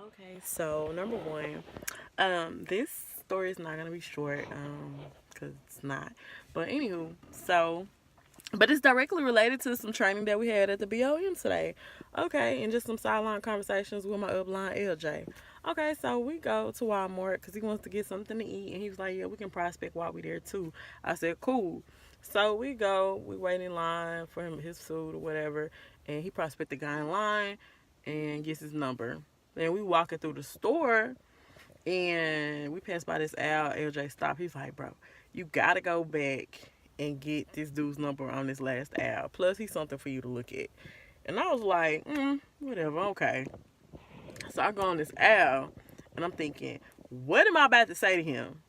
Okay, so number one, this story is not gonna be short, because it's not. But anywho, but it's directly related to some training that we had at the BOM today. Okay, and just some sideline conversations with my upline LJ. Okay, so we go to Walmart because he wants to get something to eat, and he was like, "Yeah, we can prospect while we there too." I said, "Cool." So we go, we wait in line for him his food or whatever, and he prospect the guy in line and gets his number. Then we walking through the store and we passed by this Al. LJ stopped. He's like, "Bro, you gotta go back and get this dude's number on this last Al. Plus, he's something for you to look at." And I was like, whatever, okay. So I go on this Al, and I'm thinking, what am I about to say to him?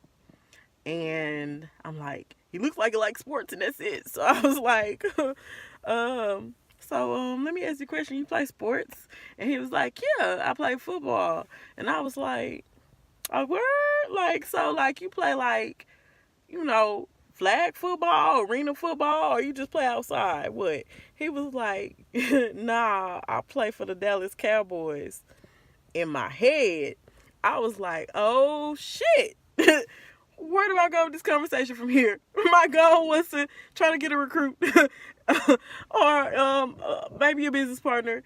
And I'm like, he looks like he likes sports, and that's it. So I was like, let me ask you a question. You play sports? And he was like, yeah, I play football. And I was like, a word? Like, so, like, you play, like, flag football, arena football, or you just play outside? What? He was like, nah, I play for the Dallas Cowboys. In my head, I was like, oh, shit. Where do I go with this conversation from here? My goal was to try to get a recruit or maybe a business partner.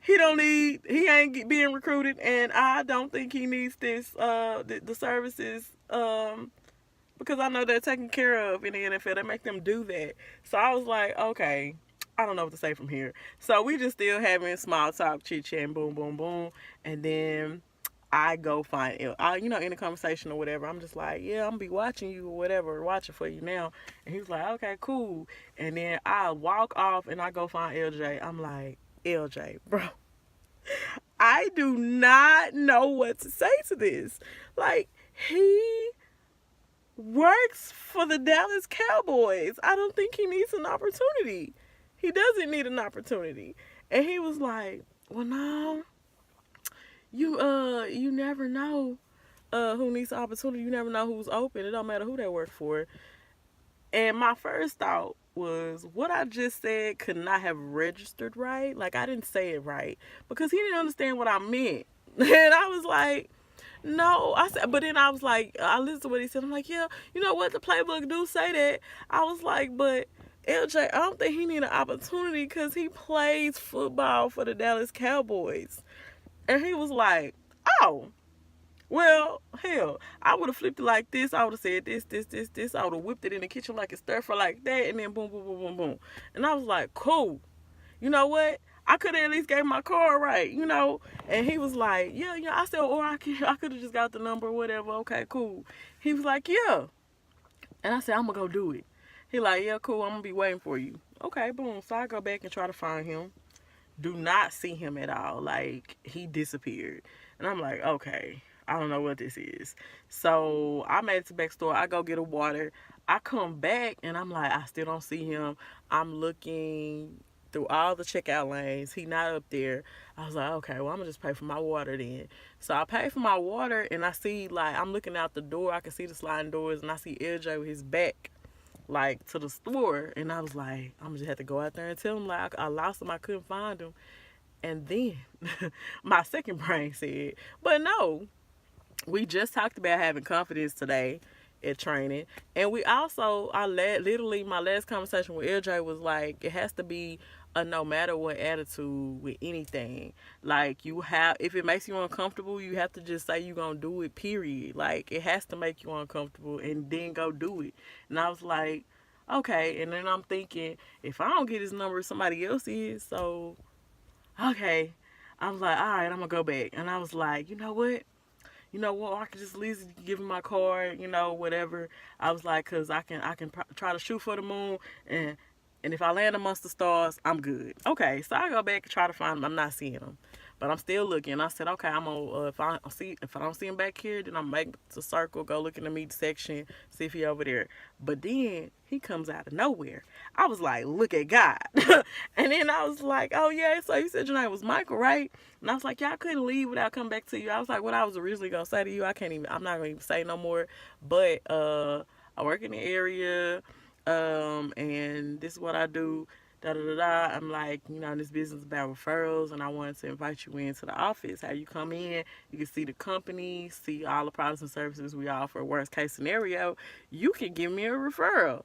He ain't being recruited, and I don't think he needs the services because I know they're taken care of in the NFL. They make them do that. So I was like, okay, I don't know what to say from here. So we just still having small talk, chit chat, boom, boom, boom, and then I go find it. In the conversation or whatever, I'm just like, yeah, I'm gonna be watching you or whatever, watching for you now. And he was like, okay, cool. And then I walk off and I go find LJ. I'm like, LJ, bro, I do not know what to say to this. Like, he works for the Dallas Cowboys. I don't think he needs an opportunity. He doesn't need an opportunity. And he was like, well, no, you never know who needs an opportunity. You never know who's open. It don't matter who they work for. And my first thought was what I just said could not have registered right. Like, I didn't say it right because he didn't understand what I meant. And I was like, no, I said, but then I was like, I listened to what he said. I'm like, yeah, you know what? The playbook do say that. I was like, but LJ, I don't think he need an opportunity because he plays football for the Dallas Cowboys. And he was like, oh, well, hell, I would have flipped it like this. I would have said this, this, this, this. I would have whipped it in the kitchen like a stir fry like that, and then boom, boom, boom, boom, boom. And I was like, cool. You know what? I could have at least gave my card right. And he was like, yeah, yeah. I said, or I could have just got the number or whatever. Okay, cool. He was like, yeah. And I said, I'm gonna go do it. He like, yeah, cool. I'm gonna be waiting for you. Okay, boom. So I go back and try to find him. Do not see him at all. Like, he disappeared. And I'm like, okay, I don't know what this is. So I made it to the back store. I go get a water. I come back and I'm like, I still don't see him. I'm looking through all the checkout lanes. He not up there. I was like, okay, well, I'm gonna just pay for my water then. So I pay for my water and I see, like, I'm looking out the door. I can see the sliding doors and I see LJ with his back like to the store, and I was like, I'm just have to go out there and tell him like I lost him, I couldn't find him. And then my second brain said, but no, we just talked about having confidence today at training, and we also literally my last conversation with LJ was like, it has to be a no matter what attitude with anything. Like, you have, if it makes you uncomfortable, you have to just say you're gonna do it, period. Like, it has to make you uncomfortable and then go do it. And I was like, okay. And then I'm thinking, if I don't get his number, somebody else is. So okay, I was like, all right, I'm gonna go back. And I was like, I could just at least give him my card, whatever. I was like, cause I can try to shoot for the moon, and if I land amongst the stars, I'm good. Okay, so I go back and try to find him. I'm not seeing him, but I'm still looking. I said, okay, I'm gonna if I don't see him back here, then I'm make the circle, go look in the meat section, see if he over there. But then he comes out of nowhere. I was like, look at God. And then I was like, oh yeah, so you said your name was Michael, right? And I was like, yeah, I couldn't leave without coming back to you. I was like, what I was originally gonna say to you, I'm not gonna even say no more. But I work in the area, and this is what I do. Da da da da. I'm like, this business is about referrals, and I wanted to invite you into the office. How you come in, you can see the company, see all the products and services we offer. Worst case scenario, you can give me a referral.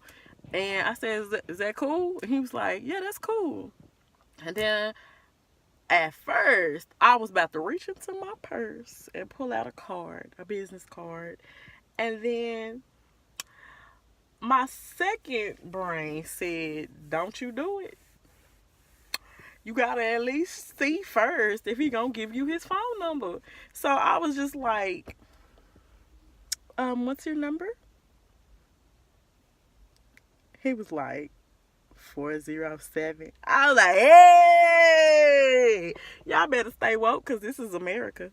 And I said, is that cool? And he was like, yeah, that's cool. And then at first, I was about to reach into my purse and pull out a business card. And then my second brain said, don't you do it. You gotta at least see first if he gonna give you his phone number. So I was just like, what's your number? He was like, 407. I was like, hey, y'all better stay woke because this is America.